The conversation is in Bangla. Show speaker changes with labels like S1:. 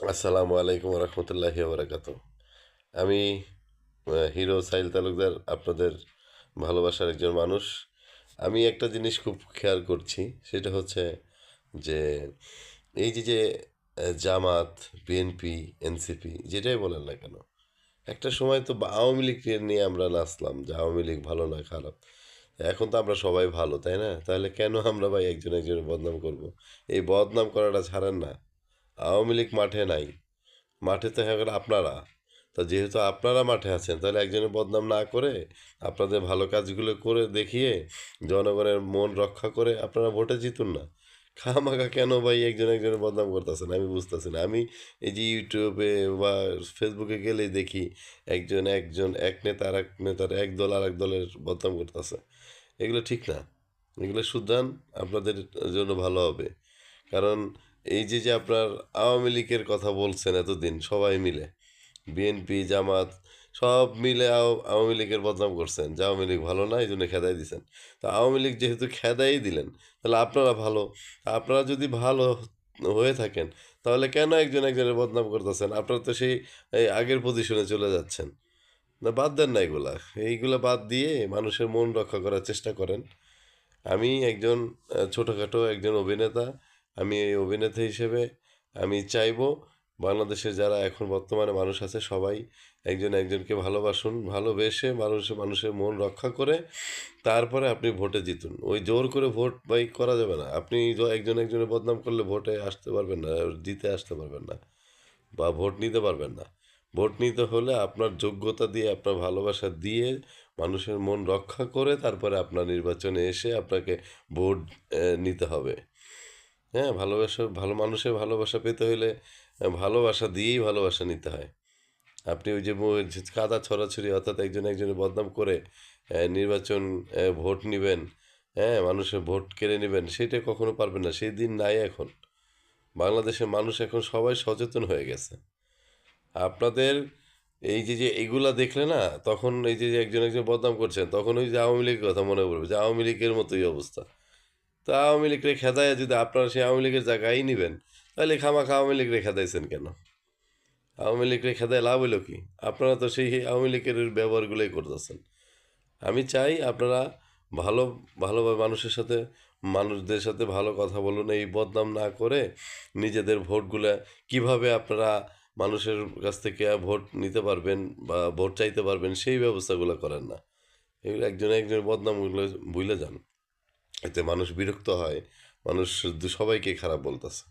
S1: আসসালামু আলাইকুম রহমতুল্লাহি বারাকাত। আমি হিরো সাহিল তালুকদার, আপনাদের ভালোবাসার একজন মানুষ। আমি একটা জিনিস খুব খেয়াল করছি, সেটা হচ্ছে যে এই যে জামাত, বিএনপি, এনসিপি যেটাই বলেন না কেন, একটা সময় তো আওয়ামী লীগকে নিয়ে আমরা নাচলাম যে আওয়ামী লীগ ভালো না খারাপ। এখন তো আমরা সবাই ভালো, তাই না? তাহলে কেন আমরা ভাই একজন একজনের বদনাম করব? এই বদনাম করাটা ছাড়েন না। আওয়ামী লীগ মাঠে নাই, মাঠে তো হয়ে গেল আপনারা। তা যেহেতু আপনারা মাঠে আছেন, তাহলে একজনের বদনাম না করে আপনাদের ভালো কাজগুলো করে দেখিয়ে জনগণের মন রক্ষা করে আপনারা ভোটে জিতুন না। খামাখা কেন ভাই একজন একজনের বদনাম করতেছেন আমি বুঝতেছি না। আমি এই যে ইউটিউবে বা ফেসবুকে গেলেই দেখি একজন একজন এক নেতা আর এক নেতার, এক দল আর এক দলের বদনাম করতেছে। এগুলো ঠিক না। এগুলো শুধান, আপনাদের জন্য ভালো হবে। কারণ এই যে আপনার আওয়ামী লীগের কথা বলছেন এতদিন সবাই মিলে, বিএনপি, জামাত সব মিলে আওয়ামী লীগের বদনাম করছেন যে আওয়ামী লীগ ভালো না, এই জন্য খেদাই দিছেন। তো আওয়ামী লীগ যেহেতু খেদাই দিলেন, তাহলে আপনারা ভালো। আপনারা যদি ভালো হয়ে থাকেন, তাহলে কেন একজন একজনের বদনাম করতেছেন? আপনারা তো সেই এই আগের পজিশনে চলে যাচ্ছেন। না, বাদ দেন না এগুলা। এইগুলা বাদ দিয়ে মানুষের মন রক্ষা করার চেষ্টা করেন। আমি একজন ছোটোখাটো একজন অভিনেতা। আমি এই অভিনেতা হিসেবে আমি চাইবো বাংলাদেশের যারা এখন বর্তমানে মানুষ আছে সবাই একজন একজনকে ভালোবাসুন, ভালোবেসে মানুষের মন রক্ষা করে তারপরে আপনি ভোটে জিতুন। ওই জোর করে ভোট বাই করা যাবে না। আপনি একজন একজনের বদনাম করলে ভোটে আসতে পারবেন না, জিতে আসতে পারবেন না, বা ভোট নিতে পারবেন না। ভোট নিতে হলে আপনার যোগ্যতা দিয়ে, আপনার ভালোবাসা দিয়ে, মানুষের মন রক্ষা করে তারপরে আপনার নির্বাচনে এসে আপনাকে ভোট নিতে হবে। হ্যাঁ, ভালোবাসা, ভালো মানুষের ভালোবাসা পেতে হলে ভালোবাসা দিয়েই ভালোবাসা নিতে হয়। আপনি ওই যে যে কাদা ছড়াছড়ি, অর্থাৎ একজন একজনের বদনাম করে নির্বাচন, ভোট নিবেন, হ্যাঁ, মানুষের ভোট কেড়ে নেবেন, সেটা কখনো পারবেন না। সেই দিন নাই এখন। বাংলাদেশের মানুষ এখন সবাই সচেতন হয়ে গেছে। আপনাদের এই যে এগুলা দেখলে না, তখন এই যে একজন একজন বদনাম করছেন, তখন ওই যে আওয়ামী লীগের কথা মনে পড়বে যে আওয়ামী লীগের মতোই অবস্থা। তা আওয়ামী লীগরে খেদায় যদি আপনারা সেই আওয়ামী লীগের জায়গায় নিবেন, তাহলে খামাখা আওয়ামী লীগরে খেদাইছেন কেন? আওয়ামী লীগরে খেদায় লাভ হইল কি? আপনারা তো সেই আওয়ামী লীগের ব্যবহারগুলোই করতেছেন। আমি চাই আপনারা ভালো ভালোভাবে মানুষদের সাথে ভালো কথা বলুন, এই বদনাম না করে নিজেদের ভোটগুলা কিভাবে আপনারা মানুষের কাছ থেকে ভোট নিতে পারবেন বা ভোট চাইতে পারবেন সেই ব্যবস্থাগুলো করেন না। এগুলো একজন একজনের বদনামগুলো ভুলে যান। এতে মানুষ বিরক্ত হয়, মানুষ সবাইকে খারাপ বলতেছে।